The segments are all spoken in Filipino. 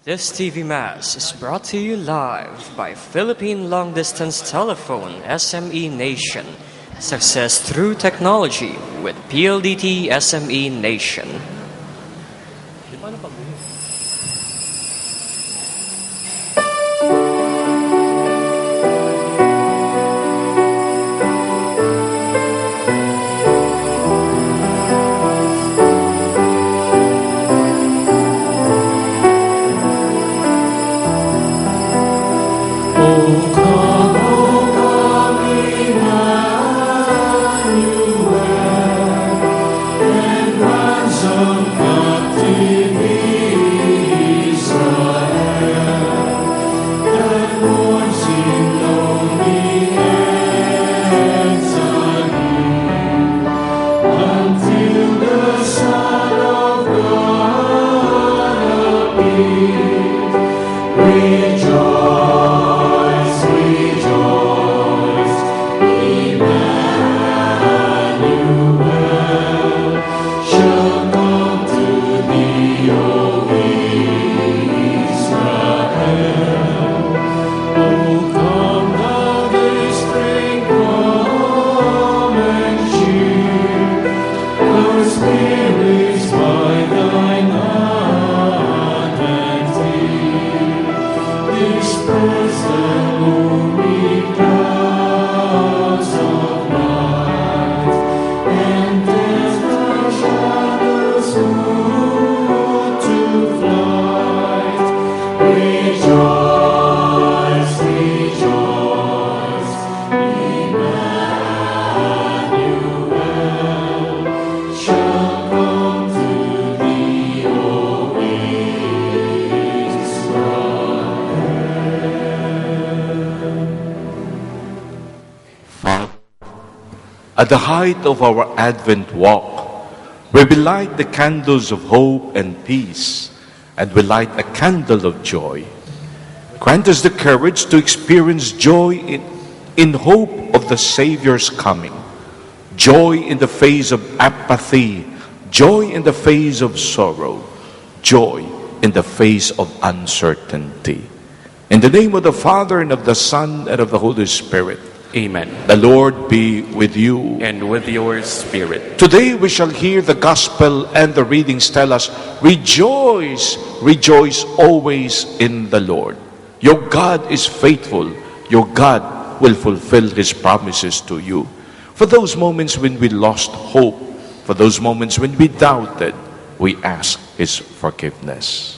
This TV Mass is brought to you live by Philippine Long Distance Telephone SME Nation. Success through technology with PLDT SME Nation. At the height of our Advent walk, we will light the candles of hope and peace, and we light a candle of joy. Grant us the courage to experience joy in hope of the Savior's coming, joy in the face of apathy, joy in the face of sorrow, joy in the face of uncertainty. In the name of the Father, and of the Son, and of the Holy Spirit. Amen. The Lord be with you. And with your spirit. Today we shall hear the gospel, and the readings tell us, rejoice, rejoice always in the Lord. Your God is faithful. Your God will fulfill His promises to you. For those moments when we lost hope, for those moments when we doubted, we ask His forgiveness.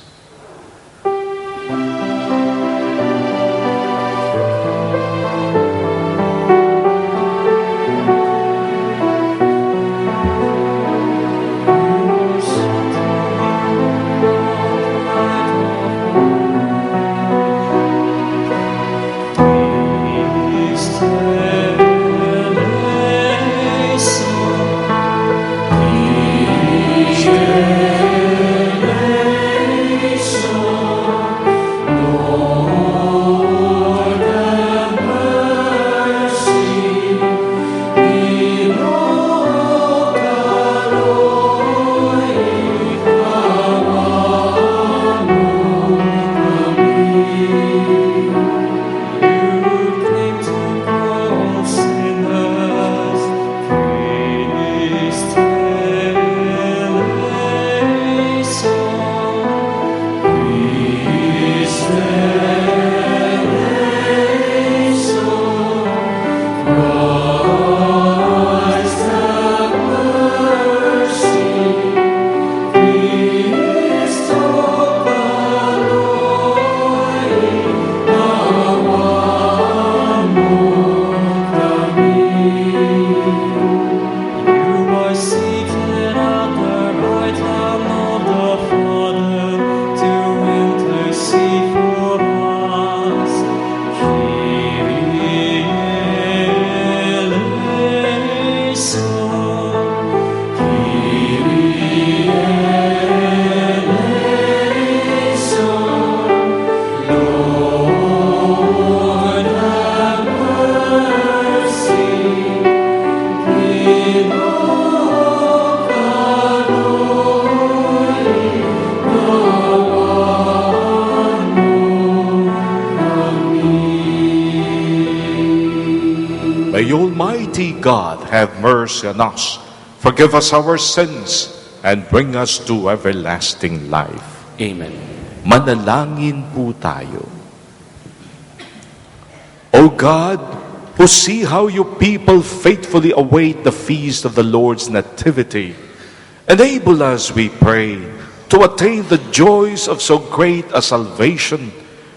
May Almighty God have mercy on us, forgive us our sins, and bring us to everlasting life. Amen. Manalangin po tayo. O God, who see how your people faithfully await the feast of the Lord's nativity, enable us, we pray, to attain the joys of so great a salvation,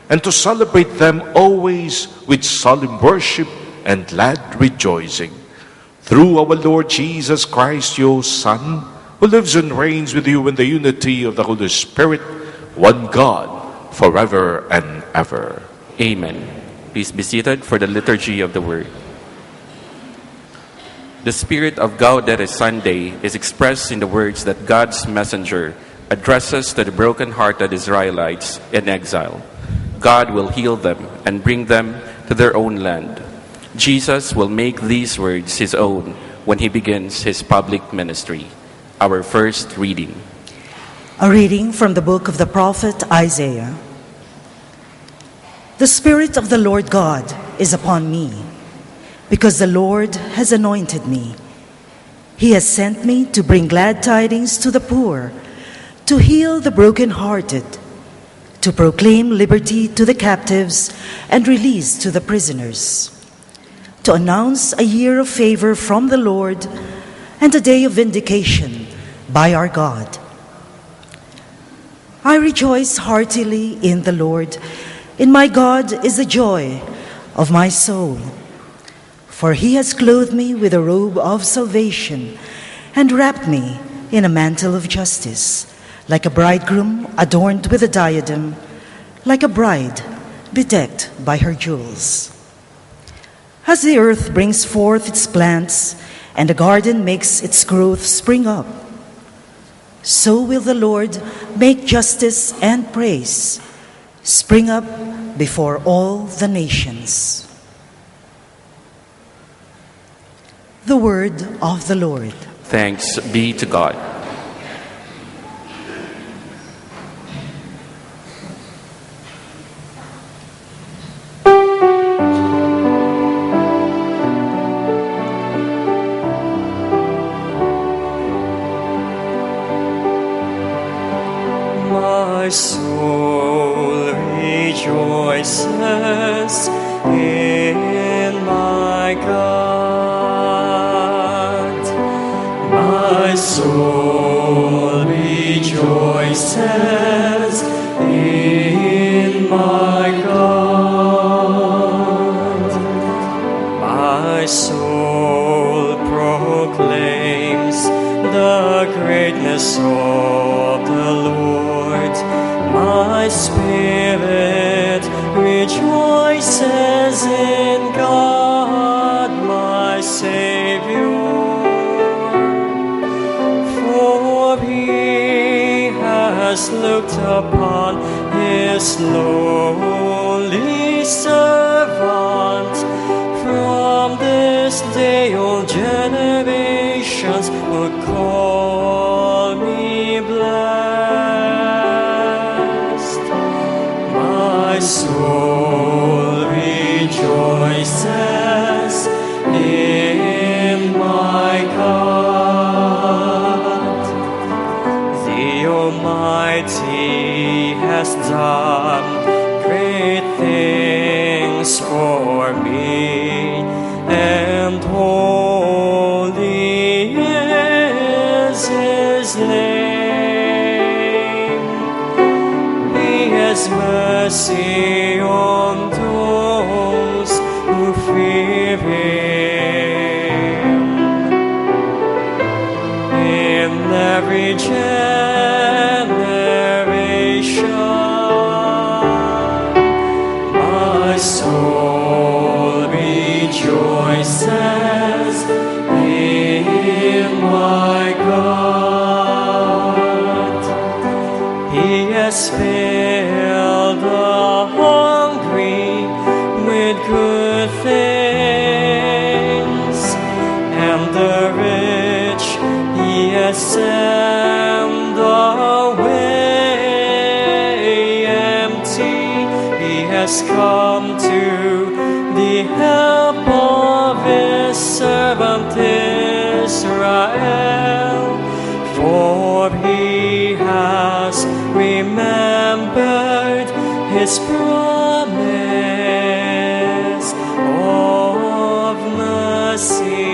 and to celebrate them always with solemn worship and glad rejoicing. Through our Lord Jesus Christ, your Son, who lives and reigns with you in the unity of the Holy Spirit, one God, forever and ever. Amen. Please be seated for the liturgy of the word. The spirit of Gaudete Sunday is expressed in the words that God's messenger addresses to the broken-hearted Israelites in exile. God will heal them and bring them to their own land. Jesus will make these words his own when he begins his public ministry. Our first reading. A reading from the book of the prophet Isaiah. The Spirit of the Lord God is upon me, because the Lord has anointed me. He has sent me to bring glad tidings to the poor, to heal the brokenhearted, to proclaim liberty to the captives and release to the prisoners, to announce a year of favor from the Lord and a day of vindication by our God. I rejoice heartily in the Lord. In my God is the joy of my soul. For he has clothed me with a robe of salvation and wrapped me in a mantle of justice, like a bridegroom adorned with a diadem, like a bride bedecked by her jewels. As the earth brings forth its plants and the garden makes its growth spring up, so will the Lord make justice and praise spring up before all the nations. The word of the Lord. Thanks be to God. My soul rejoices in my God. My soul rejoices in my God. My soul proclaims the greatness of the Lord. My spirit rejoices in God, my Savior. For he has looked upon his lowly servant. From this day all generations will call me blessed. My soul rejoices in my God. The Almighty has done great things for me, and holy is his name. He has mercy on those who fear him. In every generation, my soul rejoices in my God. He has filled the hungry with good things, and the rich he has sent away empty. He has come to the help of his Israel, for he has remembered his promise of mercy.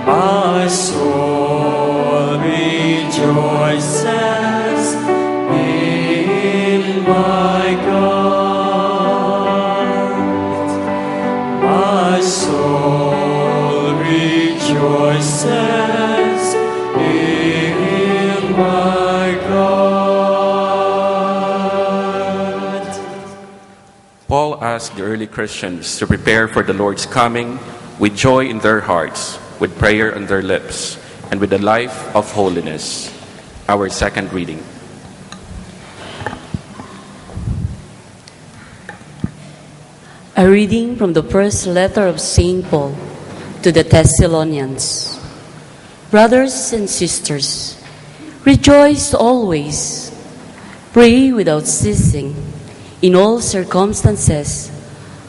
My soul rejoices in my God. My soul rejoices in my God. Paul asked the early Christians to prepare for the Lord's coming with joy in their hearts, with prayer on their lips, and with a life of holiness. Our second reading. A reading from the first letter of St. Paul to the Thessalonians. Brothers and sisters, rejoice always, pray without ceasing, in all circumstances,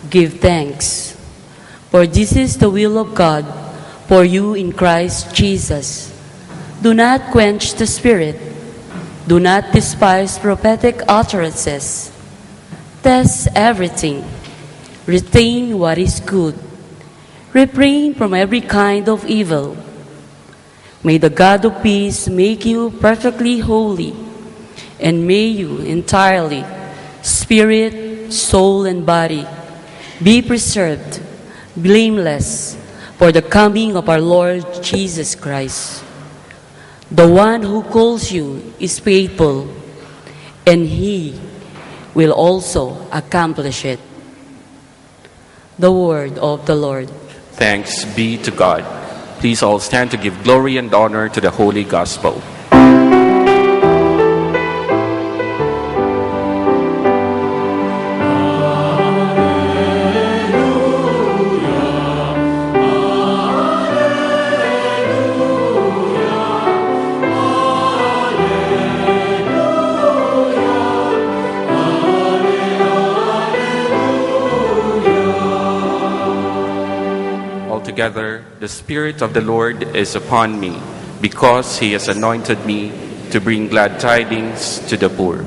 give thanks, for this is the will of God for you in Christ Jesus. Do not quench the Spirit. Do not despise prophetic utterances. Test everything. Retain what is good. Refrain from every kind of evil. May the God of peace make you perfectly holy, and may you entirely, spirit, soul, and body, be preserved, blameless, for the coming of our Lord Jesus Christ. The one who calls you is faithful, and he will also accomplish it. The word of the Lord. Thanks be to God. Please all stand to give glory and honor to the Holy Gospel. Altogether, the Spirit of the Lord is upon me, because he has anointed me to bring glad tidings to the poor.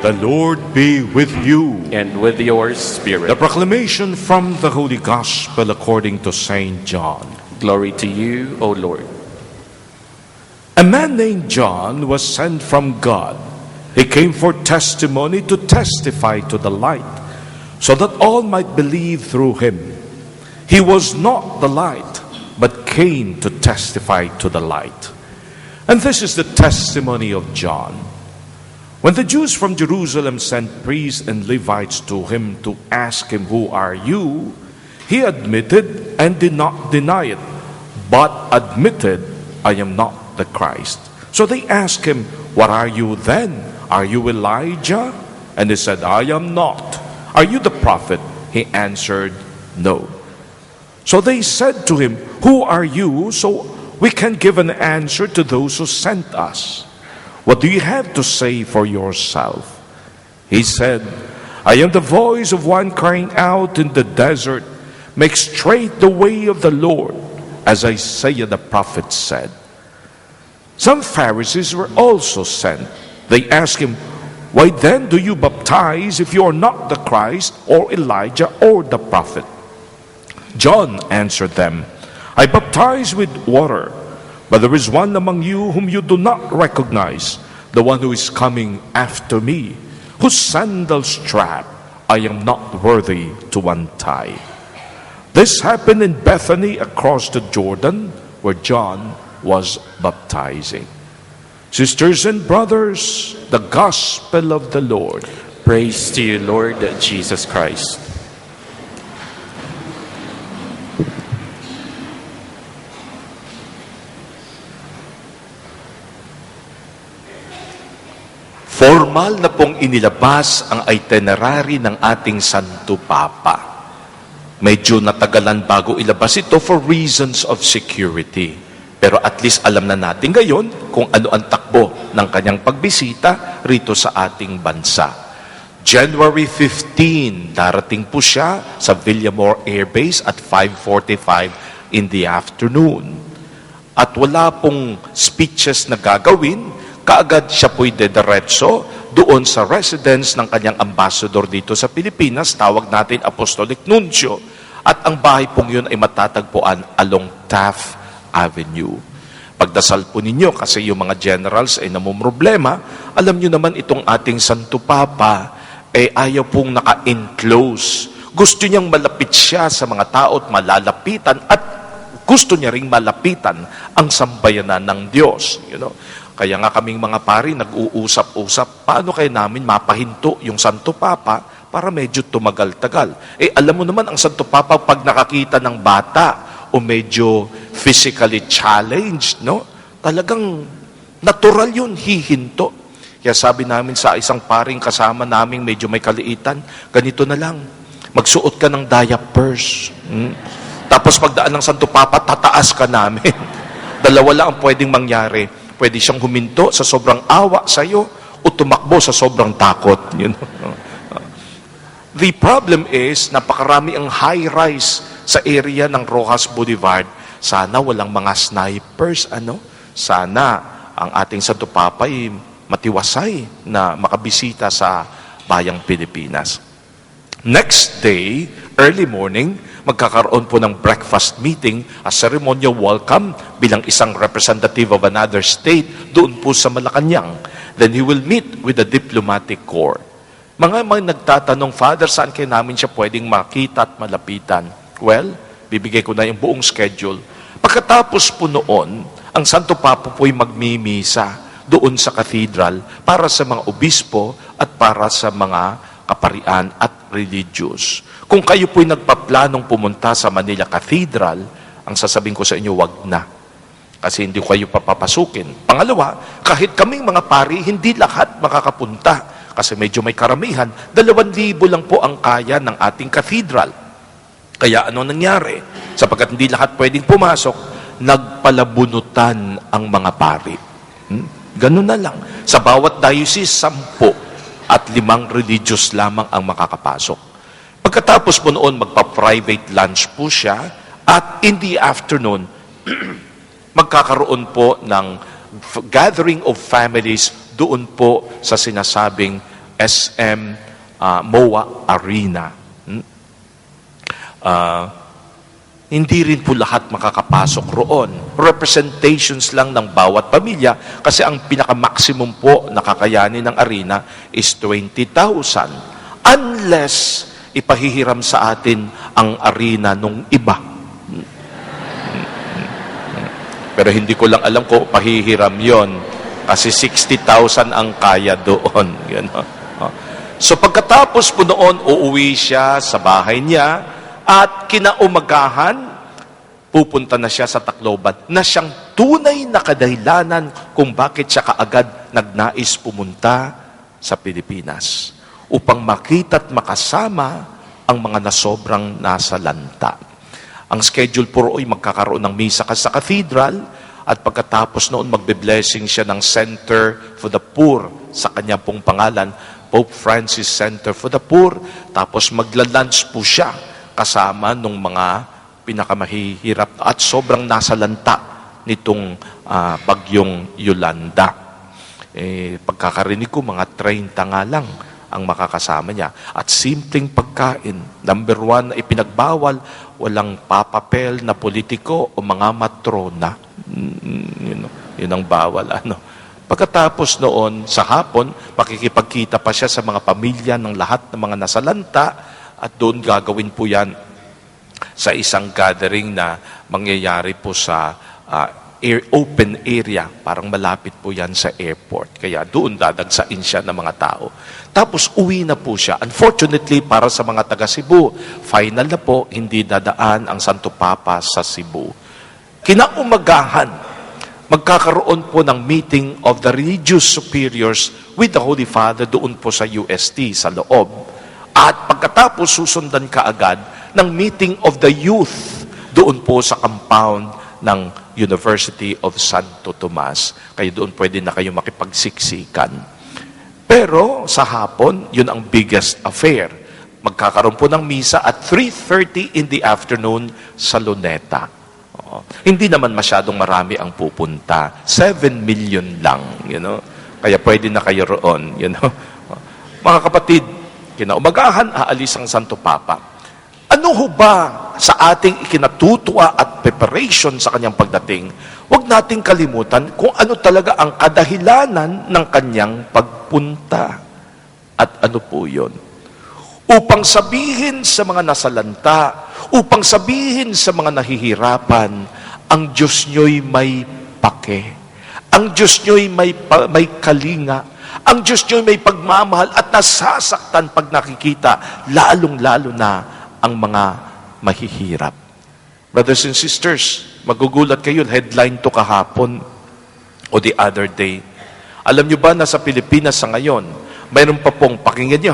The Lord be with you. And with your spirit. The proclamation from the Holy Gospel according to Saint John. Glory to you, O Lord. A man named John was sent from God. He came for testimony to testify to the light, so that all might believe through him. He was not the light, but came to testify to the light. And this is the testimony of John. When the Jews from Jerusalem sent priests and Levites to him to ask him, "Who are you?" he admitted and did not deny it, but admitted, "I am not the Christ." So they asked him, "What are you then? Are you Elijah?" And he said, "I am not." "Are you the prophet?" He answered, "No." So they said to him, "Who are you, so we can give an answer to those who sent us? What do you have to say for yourself?" He said, "I am the voice of one crying out in the desert, 'Make straight the way of the Lord,' as Isaiah the prophet said." Some Pharisees were also sent. They asked him, "Why then do you baptize if you are not the Christ, or Elijah, or the prophet?" John answered them, "I baptize with water, but there is one among you whom you do not recognize, the one who is coming after me, whose sandal strap I am not worthy to untie." This happened in Bethany across the Jordan, where John was baptizing. Sisters and brothers, the gospel of the Lord. Praise to you, Lord Jesus Christ. Formal na pong inilabas ang itinerary ng ating Santo Papa. Medyo natagalan bago ilabas ito for reasons of security. Pero at least alam na natin ngayon kung ano ang takbo ng kanyang pagbisita rito sa ating bansa. January 15, darating po siya sa Villamor Air Base at 5:45 in the afternoon. At wala pong speeches na gagawin, kaagad siya po'y dediretso doon sa residence ng kanyang ambassador dito sa Pilipinas, tawag natin Apostolic Nuncio, at ang bahay pong yun ay matatagpuan along Taft Avenue. Pagdasal po ninyo kasi yung mga generals ay namumroblema. Alam nyo naman itong ating Santo Papa ayaw pong naka-enclose. Gusto niyang malapit siya sa mga tao at malalapitan at gusto niya ring malapitan ang sambayanan ng Diyos. Kaya nga kaming mga pari nag-uusap-usap, paano kaya namin mapahinto yung Santo Papa para medyo tumagal-tagal. Alam mo naman ang Santo Papa pag nakakita ng bata o medyo physically challenged, talagang natural yun, hihinto. Kaya sabi namin sa isang paring kasama naming medyo may kaliitan, ganito na lang, magsuot ka ng diapers. Tapos pagdaan ng Santo Papa, tataas ka namin. Dalawa lang ang pwedeng mangyari. Pwede siyang huminto sa sobrang awa sa iyo o tumakbo sa sobrang takot. The problem is, napakarami ang high-rise sa area ng Rojas Boulevard. Sana walang mga snipers, Sana ang ating Santo Papa ay matiwasay na makabisita sa bayang Pilipinas. Next day, early morning, magkakaroon po ng breakfast meeting, a ceremonial welcome bilang isang representative of another state doon po sa Malacanang. Then he will meet with the diplomatic corps. Mga nagtatanong, Father, saan kayo namin siya pwedeng makita at malapitan? Well, bibigay ko na yung buong schedule. Pagkatapos po noon, ang Santo Papa po'y magmimisa doon sa cathedral para sa mga obispo at para sa mga kaparian at religious. Kung kayo po'y nagpaplanong pumunta sa Manila Cathedral, ang sasabihin ko sa inyo, wag na. Kasi hindi kayo papapasukin. Pangalawa, kahit kaming mga pari, hindi lahat makakapunta. Kasi medyo may karamihan, 2,000 lang po ang kaya ng ating cathedral. Kaya ano nangyari? Sapagkat hindi lahat pwedeng pumasok, nagpalabunutan ang mga pari. Ganun na lang. Sa bawat diocese, 10 at 5 religious lamang ang makakapasok. Pagkatapos po noon, magpa-private lunch po siya at in the afternoon, magkakaroon po ng gathering of families doon po sa sinasabing SM MOA Arena. Hindi rin po lahat makakapasok roon. Representations lang ng bawat pamilya kasi ang pinaka-maximum po na kakayanin ng arena is 20,000. Unless ipahihiram sa atin ang arena nung iba. Pero hindi ko lang alam kung pahihiram yon kasi 60,000 ang kaya doon. So pagkatapos po noon, uuwi siya sa bahay niya at kinaumagahan, pupunta na siya sa Tacloban na siyang tunay na kadahilanan kung bakit siya kaagad nagnais pumunta sa Pilipinas upang makita at makasama ang mga nasobrang nasa lanta. Ang schedule po ay magkakaroon ng misa sa cathedral at pagkatapos noon magbe-blessing siya ng Center for the Poor sa kanya pong pangalan, Pope Francis Center for the Poor. Tapos magla-lunch po siya kasama ng mga pinakamahihirap at sobrang nasa lanta nitong bagyong Yolanda. Pagkakarinig ko, mga 30 nga lang ang makakasama niya. At simpleng pagkain. Number 1, ipinagbawal, walang papapel na politiko o mga matrona. Yun ang bawal. Pagkatapos noon, sa hapon, makikipagkita pa siya sa mga pamilya ng lahat ng mga nasalanta at doon gagawin po yan sa isang gathering na mangyayari po sa open area, parang malapit po yan sa airport. Kaya doon dadagsain siya ng mga tao. Tapos uwi na po siya. Unfortunately, para sa mga taga Cebu, final na po, hindi dadaan ang Santo Papa sa Cebu. Kinaumagahan, magkakaroon po ng meeting of the religious superiors with the Holy Father doon po sa UST, sa loob. At pagkatapos, susundan ka agad ng meeting of the youth doon po sa compound ng University of Santo Tomas. Kaya doon pwede na kayo makipagsiksikan. Pero sa hapon, yun ang biggest affair. Magkakaroon po ng misa at 3:30 in the afternoon sa Luneta. Hindi naman masyadong marami ang pupunta. 7 million lang, Kaya pwede na kayo roon, Mga kapatid, kinaumagahan, aalis ang Santo Papa. Ano ho ba sa ating ikinatutuwa at preparation sa kanyang pagdating? Huwag nating kalimutan kung ano talaga ang kadahilanan ng kanyang pagpunta. At ano po yun? Upang sabihin sa mga nasalanta, upang sabihin sa mga nahihirapan, ang Diyos nyo'y may pake. Ang Diyos nyo'y may kalinga. Ang Diyos nyo'y may pagmamahal at nasasaktan pag nakikita, lalong-lalo na ang mga mahihirap. Brothers and sisters, magugulat kayo, headline to kahapon o the other day. Alam nyo ba na sa Pilipinas sa ngayon, mayroon pa pong, pakinggan nyo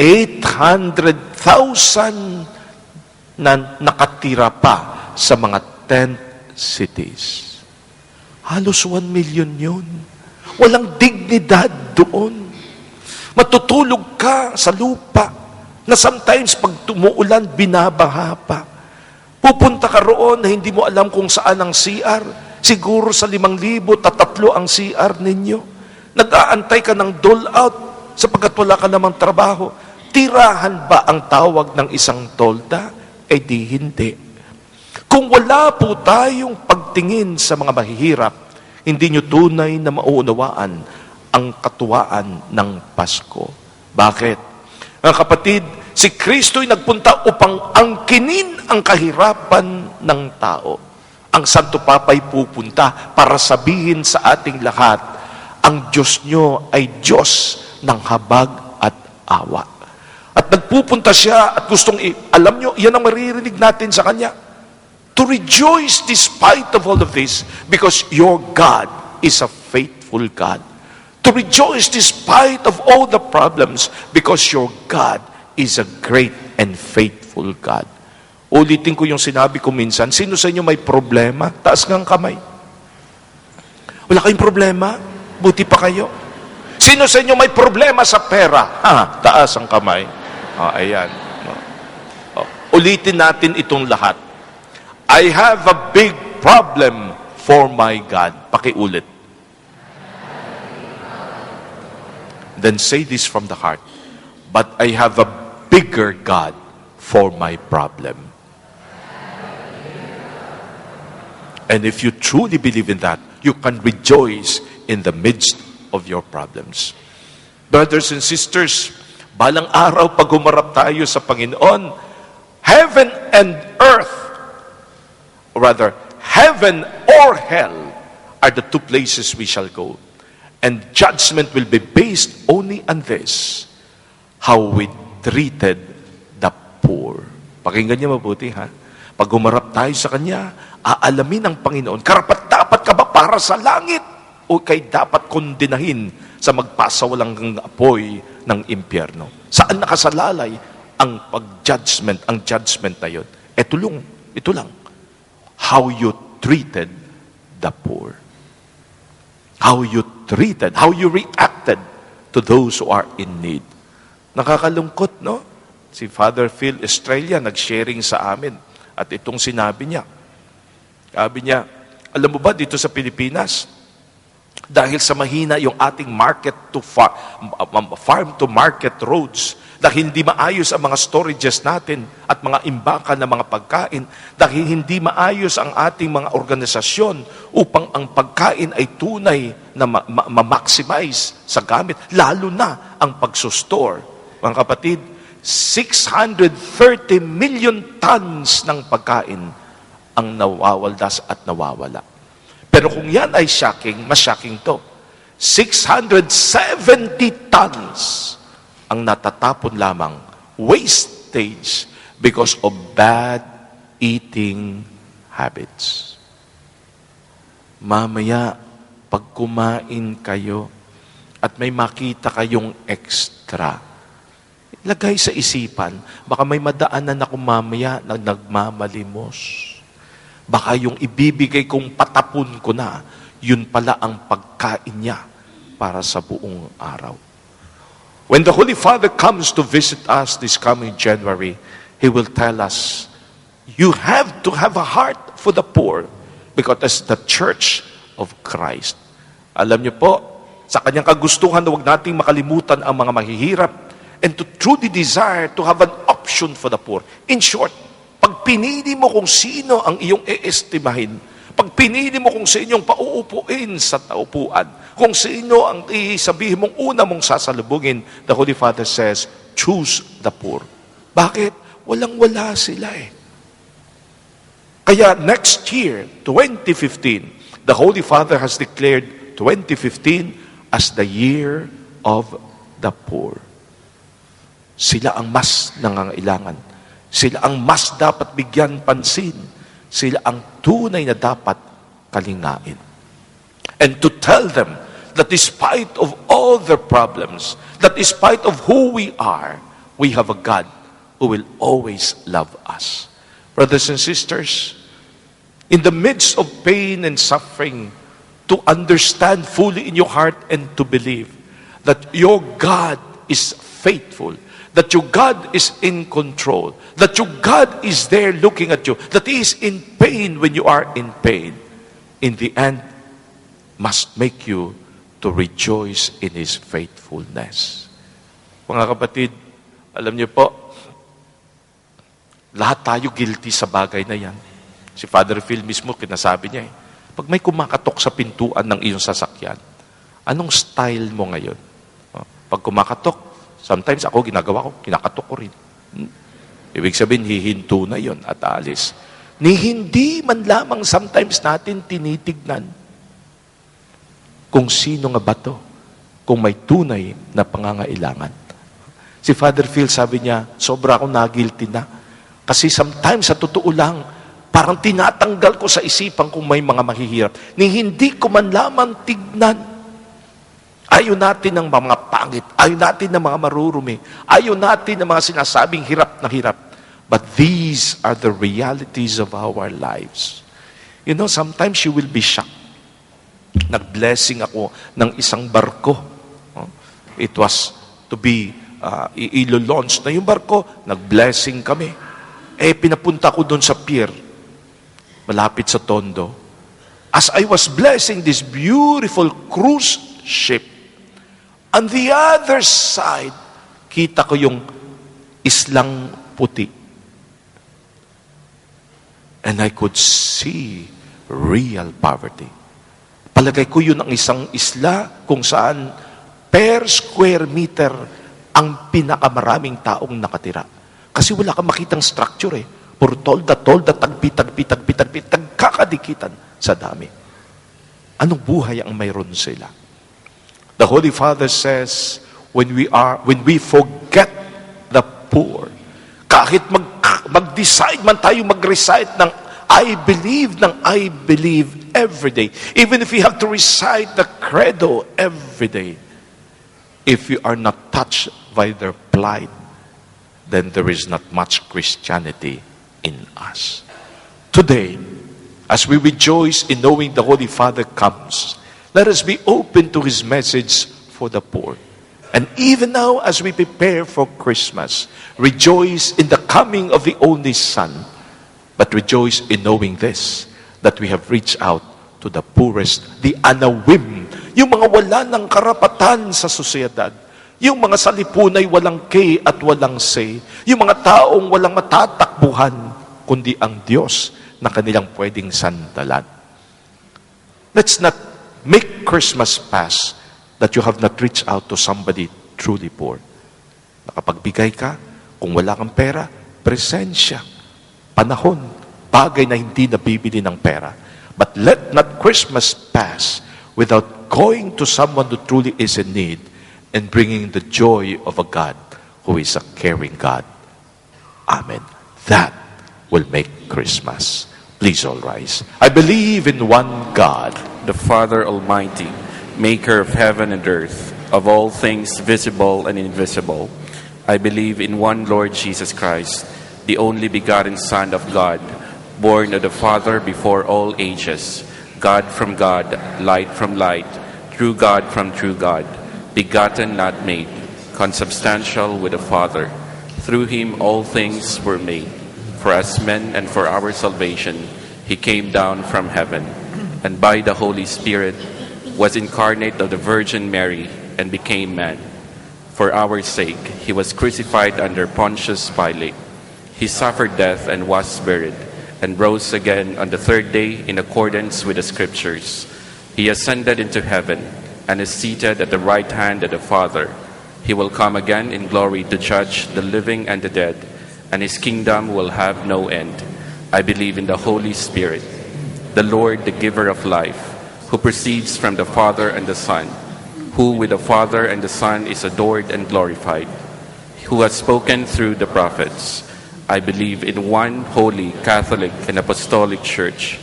800,000 na nakatira pa sa mga tent cities. Halos 1 million yun. Walang dignidad doon. Matutulog ka sa lupa na sometimes pag tumuulan, binabaha pa. Pupunta ka roon na hindi mo alam kung saan ang CR. Siguro sa 5,000, 3 ang CR ninyo. Nag-aantay ka ng dole out sapagkat wala ka namang trabaho. Tirahan ba ang tawag ng isang tolda? Di hindi. Kung wala po tayong pagtingin sa mga mahihirap, hindi nyo tunay na mauunawaan ang katuwaan ng Pasko. Bakit? Mga kapatid, si Kristo'y nagpunta upang angkinin ang kahirapan ng tao. Ang Santo Papa'y pupunta para sabihin sa ating lahat, ang Diyos nyo ay Diyos ng habag at awa. At nagpupunta siya at gustong, alam nyo, yan ang maririnig natin sa Kanya. To rejoice despite of all of this because your God is a faithful God. To rejoice despite of all the problems because your God is a great and faithful God. Ulitin ko yung sinabi ko minsan, sino sa inyo may problema? Taas ng kamay. Wala kayong problema? Buti pa kayo. Sino sa inyo may problema sa pera? Taas ang kamay. Ayan. Ulitin natin itong lahat. I have a big problem for my God. Pakiulit. Then say this from the heart. But I have a bigger God for my problem. And if you truly believe in that, you can rejoice in the midst of your problems. Brothers and sisters, balang araw pag humarap tayo sa Panginoon, heaven and earth, or rather, heaven or hell are the two places we shall go. And judgment will be based only on this, how we treated the poor. Pakinggan niyo mabuti, Pag humarap tayo sa Kanya, aalamin ng Panginoon, karapat-dapat ka ba para sa langit? O kay dapat kondenahin sa magpasawalang apoy ng impyerno? Saan nakasalalay ang pag-judgment, ang judgment na yun? Ito lang. How you treated the poor. How you treated, how you reacted to those who are in need. Nakakalungkot, no? Si Father Phil Estrella nag-sharing sa amin at itong sinabi niya. Sabi niya, alam mo ba dito sa Pilipinas, dahil sa mahina yung ating farm to market roads, dahil hindi maayos ang mga storages natin at mga imbakan ng mga pagkain, dahil hindi maayos ang ating mga organisasyon upang ang pagkain ay tunay na ma-maximize sa gamit, lalo na ang pagsustor. Mga kapatid, 630 million tons ng pagkain ang nawawaldas at nawawala. Pero kung yan ay shocking, mas shocking to. 670 tons ang natatapon lamang, wastage, because of bad eating habits. mamaya, pag kumain kayo at may makita kayong extra, lagay sa isipan, baka may madaanan ako mamaya na nagmamalimos. Baka yung ibibigay kong patapon ko na, yun pala ang pagkain niya para sa buong araw. When the Holy Father comes to visit us this coming January, He will tell us, you have to have a heart for the poor because that's the church of Christ. Alam niyo po, sa kanyang kagustuhan na huwag nating makalimutan ang mga mahihirap and to truly desire to have an option for the poor. In short, pag pinili mo kung sino ang iyong iestimahin, pag pinili mo kung sino ang pauupuin sa taupuan, kung sino ang isabihin mong una mong sasalubungin, the Holy Father says, choose the poor. Bakit? Walang-wala sila eh. Kaya next year, 2015, the Holy Father has declared 2015 as the year of the poor. Sila ang mas nangangailangan. Sila ang mas dapat bigyan pansin. Sila ang tunay na dapat kalingain. And to tell them that despite of all their problems, that despite of who we are, we have a God who will always love us. Brothers and sisters, in the midst of pain and suffering, to understand fully in your heart and to believe that your God is faithful, that your God is in control, that your God is there looking at you, that He is in pain when you are in pain, in the end, must make you to rejoice in His faithfulness. Mga kapatid, alam niyo po, lahat tayo guilty sa bagay na yan. Si Father Phil mismo, kinasabi niya pag may kumakatok sa pintuan ng iyong sasakyan, anong style mo ngayon? Pag kumakatok, sometimes ako ginagawa ko, kinakatok ko rin. Ibig sabihin, hihinto na yon at alis. Ni hindi man lamang sometimes natin tinitignan kung sino nga ba to, kung may tunay na pangangailangan. Si Father Phil sabi niya, sobra akong nagilty na. Kasi sometimes, sa totoo lang, parang tinatanggal ko sa isipan kung may mga mahihirap. Ni hindi ko man lamang tignan. Ayaw natin ng mga pangit. Ayaw natin ng mga marurumi. Ayaw natin ng mga sinasabing hirap na hirap. But these are the realities of our lives. You know, sometimes you will be shocked. Nag-blessing ako ng isang barko. It was to be, ilo-launch na yung barko. Nag-blessing kami. Pinapunta ko doon sa pier, malapit sa Tondo. As I was blessing this beautiful cruise ship, on the other side, kita ko yung islang puti. And I could see real poverty. Palagay ko yun ang isang isla kung saan per square meter ang pinakamaraming taong nakatira. Kasi wala kang makitang structure eh. Puro tolda, tagkakadikitan sa dami. Anong buhay ang mayroon sila? The Holy Father says, when we forget the poor, kahit mag-decide man tayo mag-recite ng I believe every day, even if we have to recite the credo every day, if you are not touched by their plight, then there is not much Christianity in us. Today, as we rejoice in knowing the Holy Father comes, let us be open to His message for the poor. And even now, as we prepare for Christmas, rejoice in the coming of the only Son, but rejoice in knowing this, that we have reached out to the poorest, the anawim, yung mga wala ng karapatan sa sosyedad, yung mga sa lipunay walang kay at walang say, yung mga taong walang matatakbuhan, kundi ang Diyos na kanilang pwedeng sandalan. Let's not make Christmas pass that you have not reached out to somebody truly poor. Nakapagbigay ka, kung wala kang pera, presensya, panahon, bagay na hindi nabibili ng pera. But let not Christmas pass without going to someone who truly is in need and bringing the joy of a God who is a caring God. Amen. That will make Christmas. Please all rise. I believe in one God, the Father Almighty, maker of heaven and earth, of all things visible and invisible. I believe in one Lord Jesus Christ, the only begotten Son of God, born of the Father before all ages, God from God, light from light, true God from true God, begotten, not made, consubstantial with the Father. Through him all things were made. For us men and for our salvation, he came down from heaven, and by the Holy Spirit was incarnate of the Virgin Mary and became man. For our sake, he was crucified under Pontius Pilate. He suffered death and was buried, and rose again on the third day in accordance with the Scriptures. He ascended into heaven and is seated at the right hand of the Father. He will come again in glory to judge the living and the dead, and his kingdom will have no end. I believe in the Holy Spirit, the Lord, the giver of life, who proceeds from the Father and the Son, who with the Father and the Son is adored and glorified, who has spoken through the prophets. I believe in one holy, Catholic, and Apostolic Church.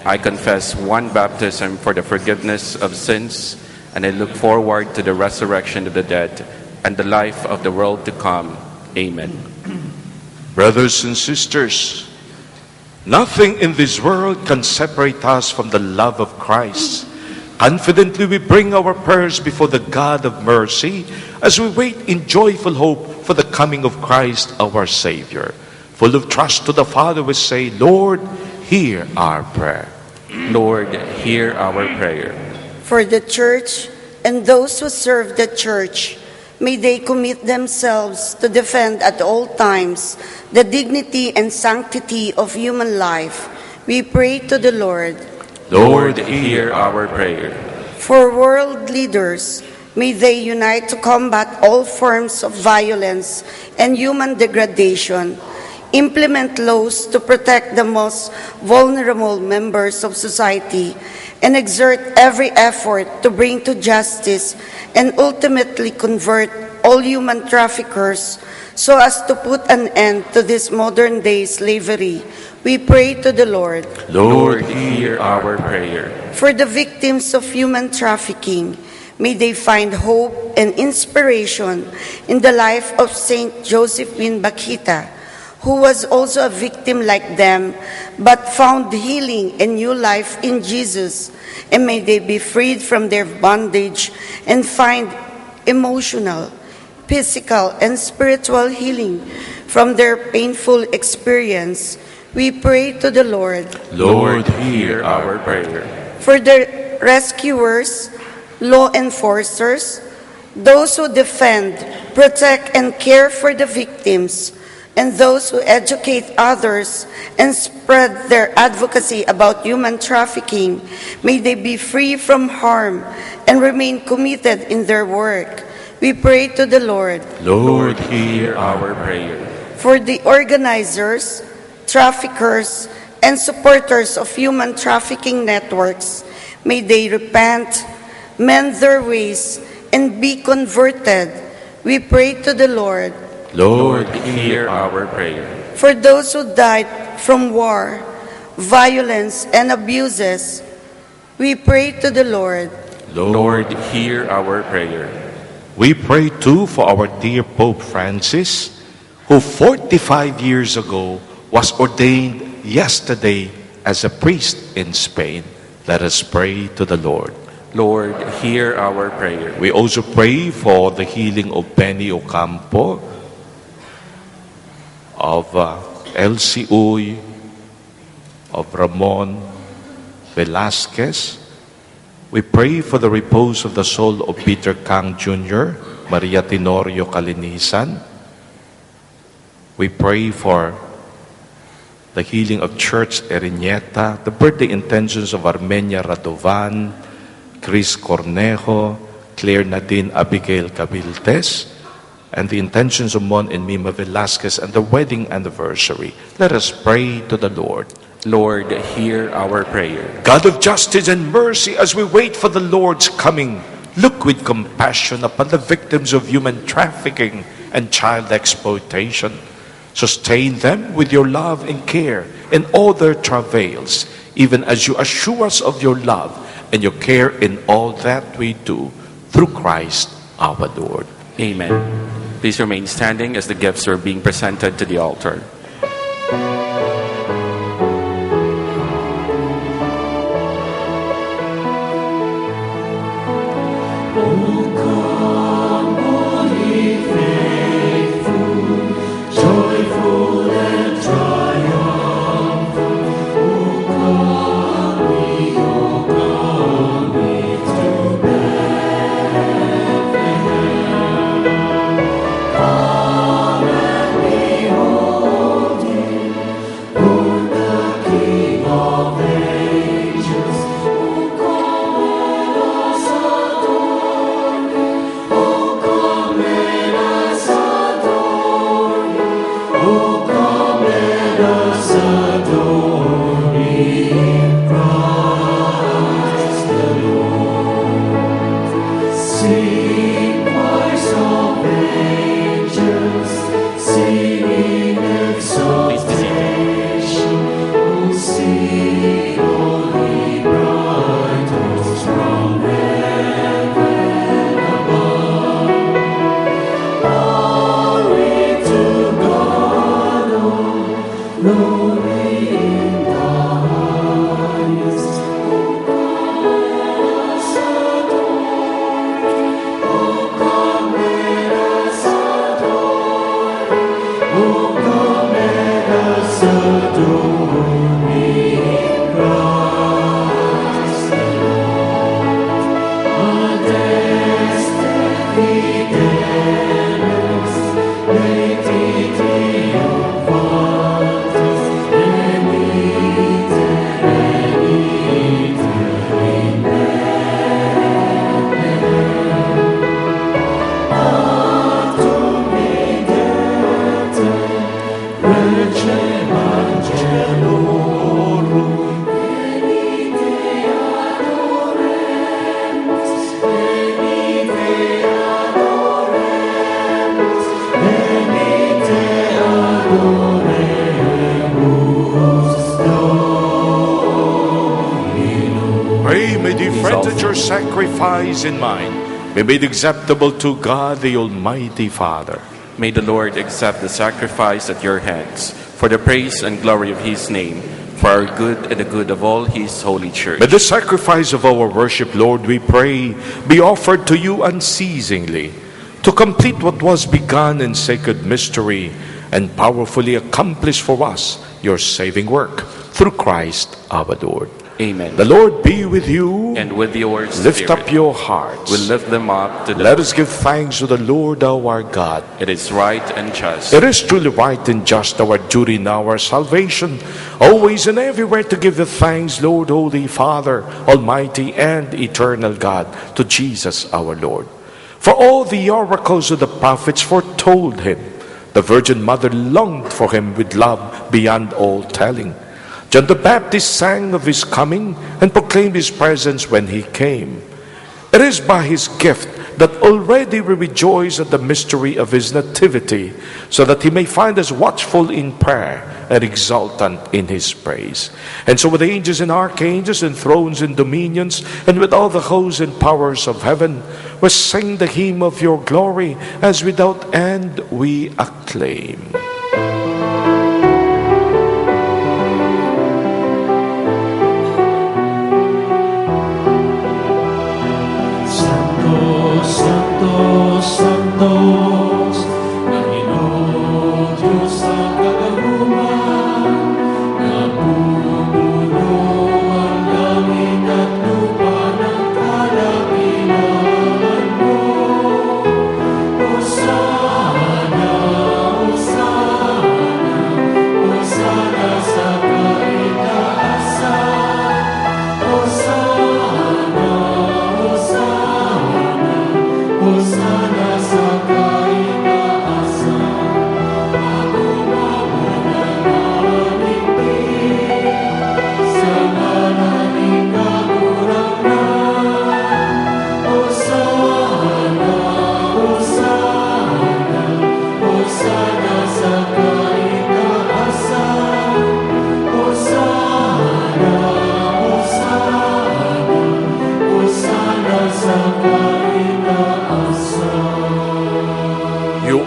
I confess one baptism for the forgiveness of sins, and I look forward to the resurrection of the dead and the life of the world to come. Amen. Brothers and sisters, nothing in this world can separate us from the love of Christ. Confidently we bring our prayers before the God of mercy as we wait in joyful hope for the coming of Christ our Savior. Full of trust to the Father, we say, Lord, hear our prayer. Lord, hear our prayer. For the Church and those who serve the Church, may they commit themselves to defend at all times the dignity and sanctity of human life. We pray to the Lord. Lord, hear our prayer. For world leaders, may they unite to combat all forms of violence and human degradation, implement laws to protect the most vulnerable members of society, and exert every effort to bring to justice and ultimately convert all human traffickers so as to put an end to this modern-day slavery. We pray to the Lord. Lord, hear our prayer. For the victims of human trafficking, may they find hope and inspiration in the life of Saint Josephine Bakhita, who was also a victim like them, but found healing and new life in Jesus. And may they be freed from their bondage and find emotional, physical, and spiritual healing from their painful experience. We pray to the Lord. Lord, hear our prayer. For the rescuers, law enforcers, those who defend, protect, and care for the victims, and those who educate others and spread their advocacy about human trafficking, may they be free from harm and remain committed in their work. We pray to the Lord. Lord, hear our prayer. For the organizers, traffickers, and supporters of human trafficking networks, may they repent, mend their ways, and be converted. We pray to the Lord. Lord, hear our prayer. For those who died from war, violence, and abuses, we pray to the Lord. Lord, hear our prayer. We pray too for our dear Pope Francis, who 45 years ago was ordained yesterday as a priest in Spain. Let us pray to the Lord. Lord, hear our prayer. We also pray for the healing of Benny Ocampo, of Elsie Uy, of Ramon Velasquez. We pray for the repose of the soul of Peter Kang Jr., Maria Tenorio Calinisan. We pray for the healing of Church Erinieta, the birthday intentions of Armenia Radovan, Chris Cornejo, Claire Nadine Abigail Cabiltes, and the intentions of Mon and Mima Velasquez and the wedding anniversary. Let us pray to the Lord. Lord, hear our prayer. God of justice and mercy, as we wait for the Lord's coming, look with compassion upon the victims of human trafficking and child exploitation. Sustain them with your love and care in all their travails, even as you assure us of your love and your care in all that we do, through Christ our Lord. Amen. Please remain standing as the gifts are being presented to the altar. Please be seated. Pray, may the friends at your sacrifice in mine be made acceptable to God the Almighty Father. May the Lord accept the sacrifice at your hands for the praise and glory of his name, for our good and the good of all his holy church. May the sacrifice of our worship, Lord, we pray, be offered to you unceasingly, to complete what was begun in sacred mystery and powerfully accomplish for us your saving work, through Christ our Lord. Amen. The Lord be with you. And with your Lift spirit. up your hearts. We lift them up to the Let us give thanks to the Lord our God. It is right and just. It is truly right and just, our duty and our salvation, always and everywhere to give the thanks, Lord, Holy Father, Almighty and Eternal God, to Jesus our Lord. For all the oracles of the prophets foretold him. The Virgin Mother longed for him with love beyond all telling. John the Baptist sang of his coming and proclaimed his presence when he came. It is by his gift that already we rejoice at the mystery of his nativity, so that he may find us watchful in prayer and exultant in his praise. And so with the angels and archangels and thrones and dominions, and with all the hosts and powers of heaven, we sing the hymn of your glory, as without end we acclaim.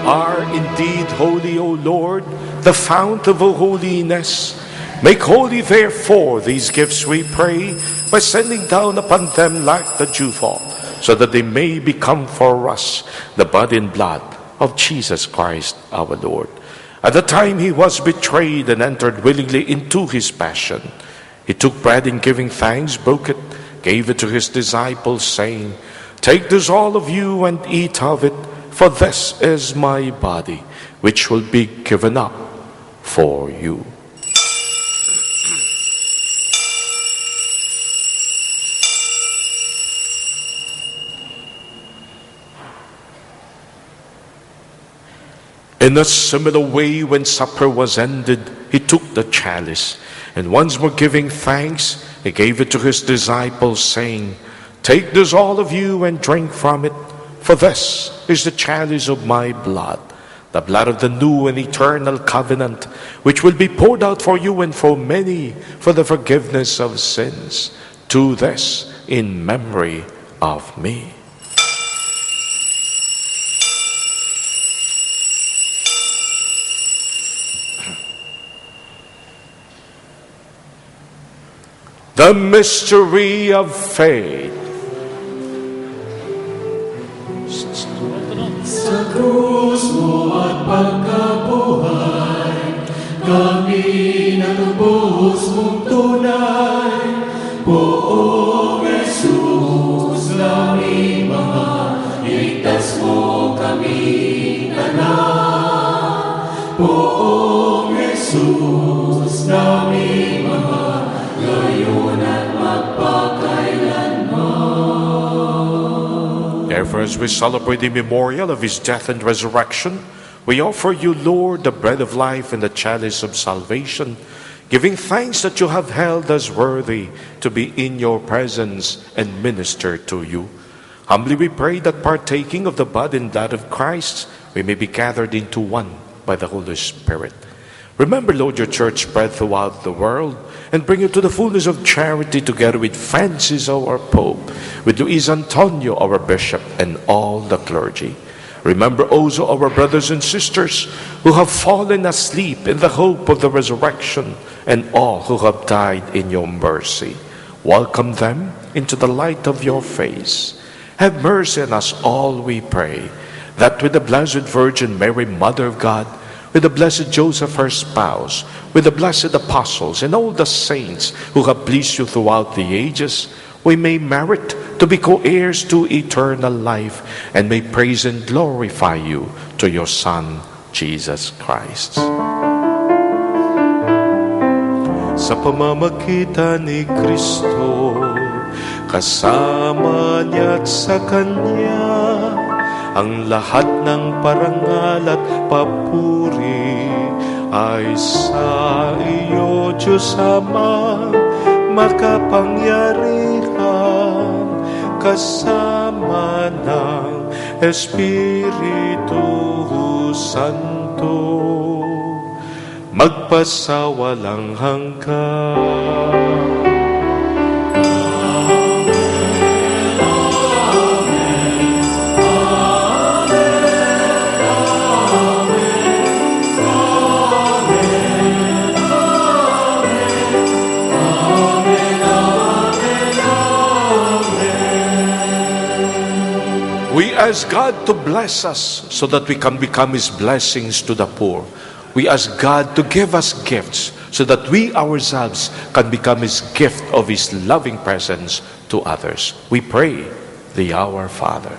are indeed holy, O Lord, the fount of all holiness. Make holy, therefore, these gifts, we pray, by sending down upon them like the dewfall, so that they may become for us the body and blood of Jesus Christ our Lord. At the time he was betrayed and entered willingly into his passion, he took bread and giving thanks, broke it, gave it to his disciples, saying, "Take this all of you and eat of it, for this is my body, which will be given up for you." In a similar way, when supper was ended, he took the chalice, and once more giving thanks, he gave it to his disciples, saying, "Take this all of you and drink from it, for this is the chalice of my blood, the blood of the new and eternal covenant, which will be poured out for you and for many for the forgiveness of sins. Do this in memory of me." The mystery of faith. Sa krus mo at pagkabuhay, kami natubos mong tunay. Poong Jesus, naming mahal, iligtas mo kami anak. Poong Jesus, naming mahal, ngayon at magpakailanman. Therefore, as we celebrate the memorial of his death and resurrection, we offer you, Lord, the bread of life and the chalice of salvation, giving thanks that you have held us worthy to be in your presence and minister to you. Humbly we pray that partaking of the body and blood of Christ, we may be gathered into one by the Holy Spirit. Remember, Lord, your church spread throughout the world, and bring it to the fullness of charity, together with Francis, our Pope, with Luis Antonio, our Bishop, and all the clergy. Remember also our brothers and sisters who have fallen asleep in the hope of the resurrection, and all who have died in your mercy. Welcome them into the light of your face. Have mercy on us all, we pray, that with the Blessed Virgin Mary, Mother of God, with the blessed Joseph, her spouse, with the blessed apostles, and all the saints who have pleased you throughout the ages, we may merit to be co-heirs to eternal life, and may praise and glorify you to your Son, Jesus Christ. Sa pamamagitan ni Kristo, kasama niya at sa Kanya, ang lahat ng parangal at papuri ay sa iyo, Diyos Ama, makapangyarihan, kasama ng Espiritu Santo, magpasawalang hanggan. We ask God to bless us so that we can become His blessings to the poor. We ask God to give us gifts so that we ourselves can become His gift of His loving presence to others. We pray the Our Father.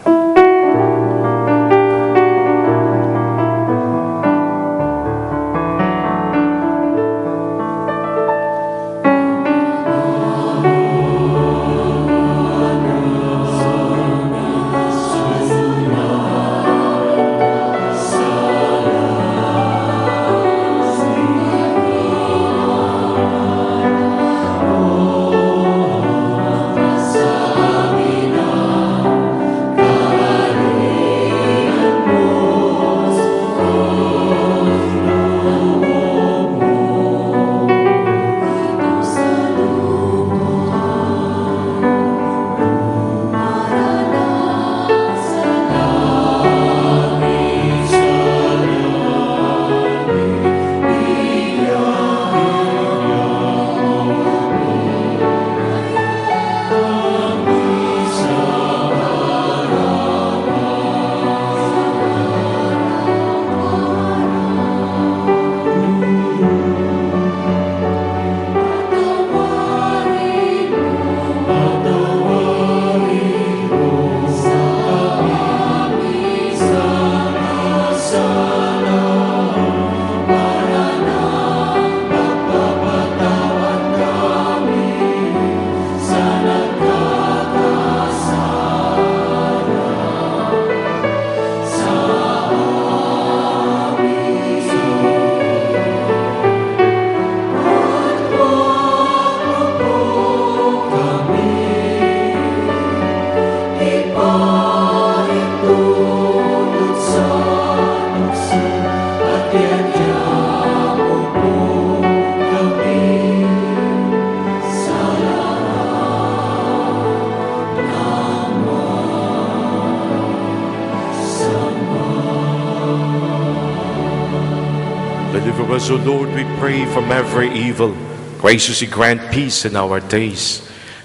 Deliver us, O Lord, we pray, from every evil. Graciously grant peace in our days,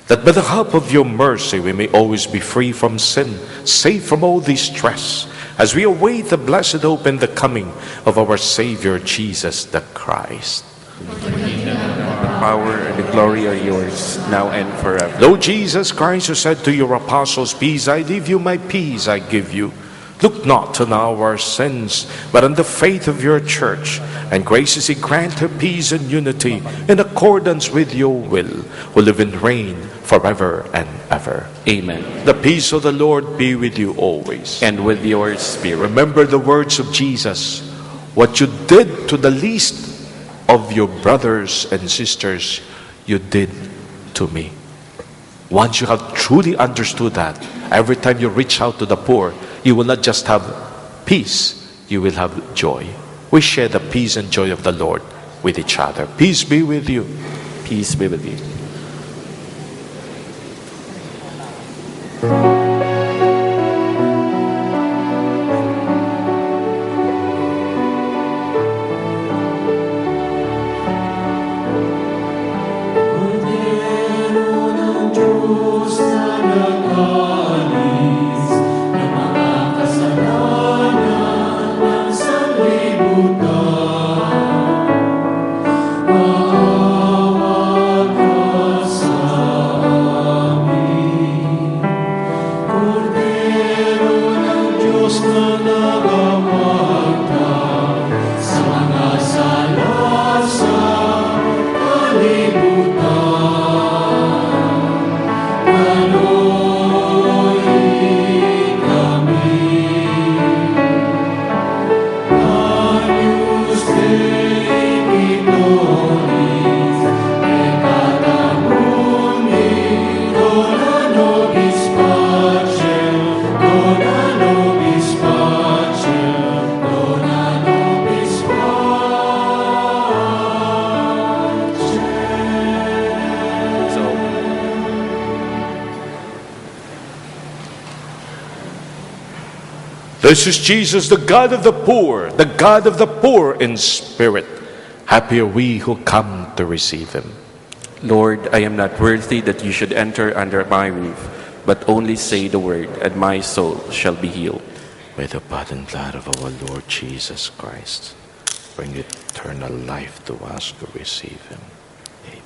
that by the help of your mercy we may always be free from sin, safe from all distress, as we await the blessed hope and the coming of our Savior Jesus the Christ. The power and the glory are yours, now and forever. Lord Jesus Christ, who said to your apostles, "Peace I leave you, my peace I give you," look not on our sins, but on the faith of your church, and graciously grant her peace and unity in accordance with your will, who live and reign forever and ever. Amen. The peace of the Lord be with you always. And with your spirit. Remember the words of Jesus, "What you did to the least of your brothers and sisters, you did to me." Once you have truly understood that, every time you reach out to the poor, you will not just have peace, you will have joy. We share the peace and joy of the Lord with each other. Peace be with you. Peace be with you. This is Jesus, the God of the poor in spirit. Happy are we who come to receive him. Lord, I am not worthy that you should enter under my roof, but only say the word, and my soul shall be healed. By the blood and blood of our Lord Jesus Christ, bring eternal life to us to receive him. Amen.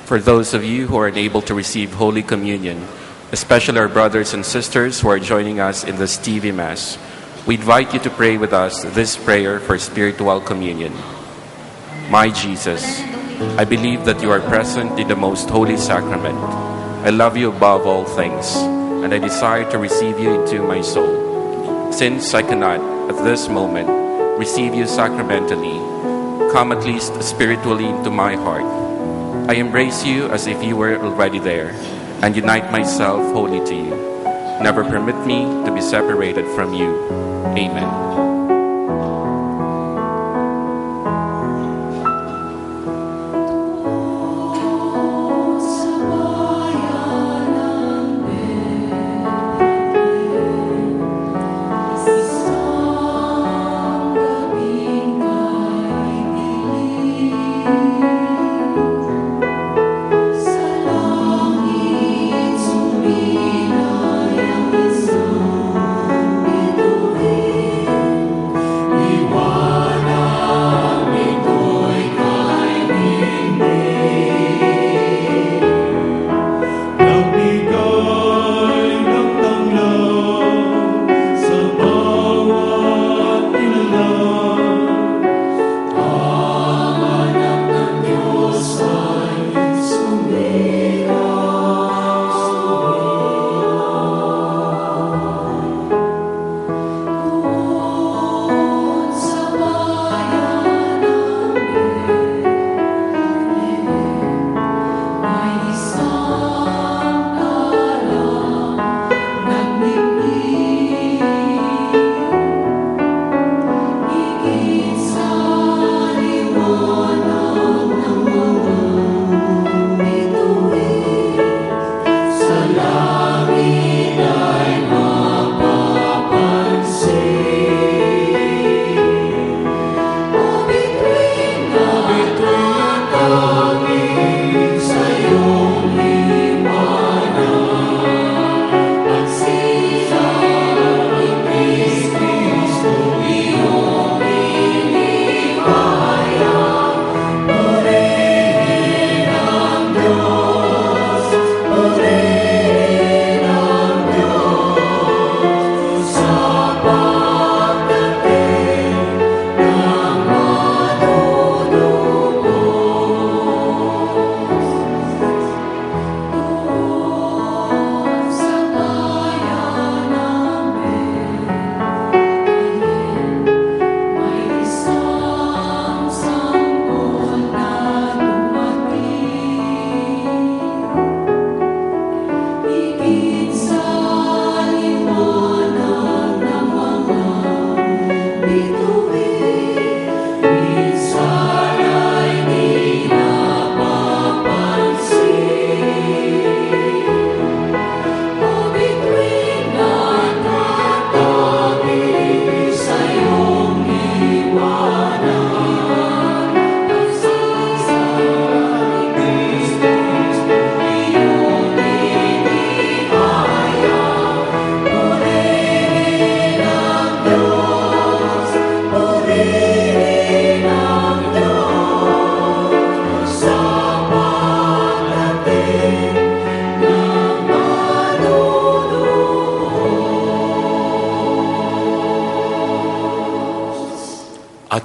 For those of you who are unable to receive Holy Communion, especially our brothers and sisters who are joining us in this TV Mass, we invite you to pray with us this prayer for spiritual communion. My Jesus, I believe that you are present in the most holy sacrament. I love you above all things, and I desire to receive you into my soul. Since I cannot, at this moment, receive you sacramentally, come at least spiritually into my heart. I embrace you as if you were already there, and unite myself wholly to you. Never permit me to be separated from you. Amen.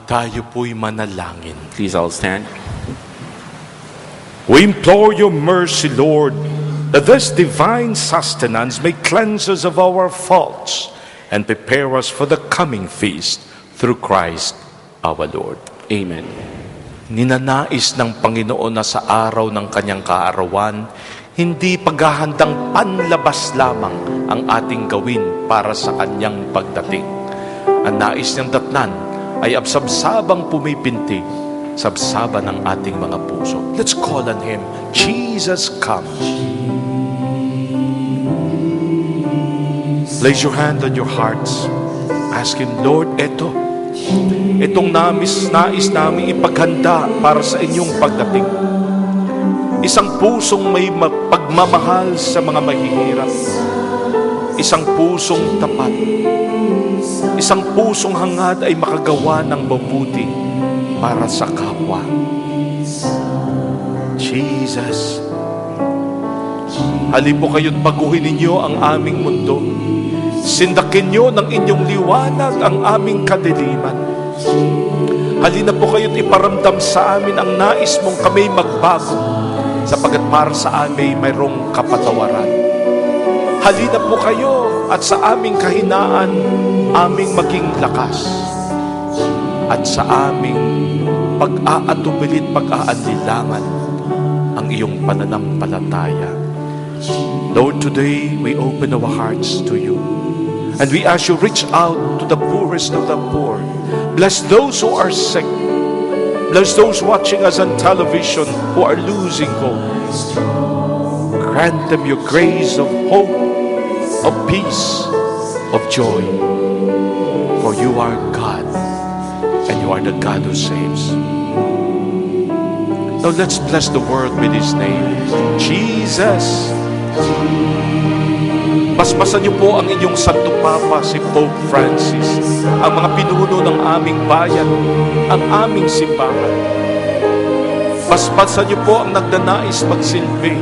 Tayo po'y manalangin. Please all stand. We implore your mercy, Lord, that this divine sustenance may cleanse us of our faults and prepare us for the coming feast through Christ our Lord. Amen. Ninanais ng Panginoon na sa araw ng kanyang kaarawan, hindi paghahandang panlabas lamang ang ating gawin para sa kanyang pagdating. Ang nais niyang datnan ay absabsabang pumipinti, sabsaba ng ating mga puso. Let's call on Him. Jesus, come. Place your hand on your hearts. Ask Him, Lord, itong nais namin ipaghanda para sa inyong pagdating. Isang pusong may pagmamahal sa mga mahihirap. Isang pusong tapat. Isang pusong hangad ay makagawa ng mabuti para sa kapwa. Jesus, halin po kayo't baguhin ninyo ang aming mundo. Sindakin nyo ng inyong liwanag ang aming kadiliman. Halina po kayo't iparamdam sa amin ang nais mong kami magbago, sapagat para sa amin mayroong kapatawaran. Halina po kayo at sa aming kahinaan, aming maging lakas. At sa aming pag-aatubilit, pag-aandilangan ang iyong pananampalataya. Lord, today we open our hearts to you. And we ask you, reach out to the poorest of the poor. Bless those who are sick. Bless those watching us on television who are losing hope. Grant them your grace of hope, of peace, of joy. For you are God, and you are the God who saves. Now let's bless the world with His name. Jesus. Basbasan niyo po ang inyong Santo Papa, si Pope Francis, ang mga pinuno ng aming bayan, ang aming simbahan. Basbasan niyo po ang nagdanais magsilbi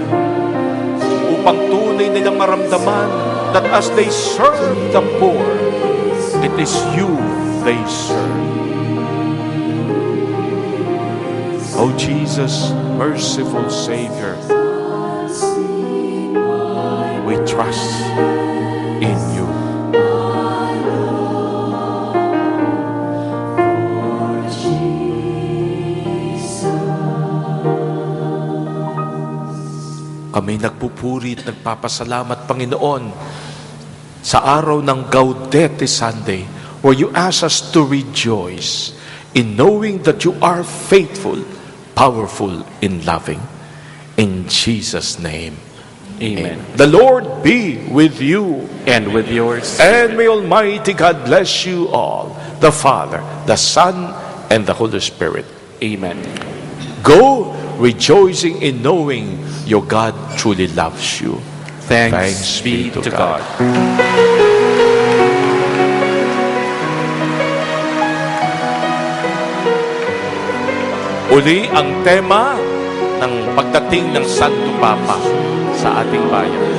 upang tunay nilang maramdaman that as they serve the poor, it is you they serve. Oh Jesus, merciful Savior, we trust in you. Kami nagpupuri at nagpapasalamat, Panginoon, sa araw ng Gaudete Sunday, where you ask us to rejoice in knowing that you are faithful, powerful, and loving. In Jesus' name. Amen. The Lord be with you. And with yours. And may Almighty God bless you all, the Father, the Son, and the Holy Spirit. Amen. Go rejoicing in knowing your God truly loves you. Thanks be to God. Uli ang tema ng pagdating ng Santo Papa sa ating bayan.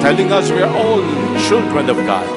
Telling us we are all children of God.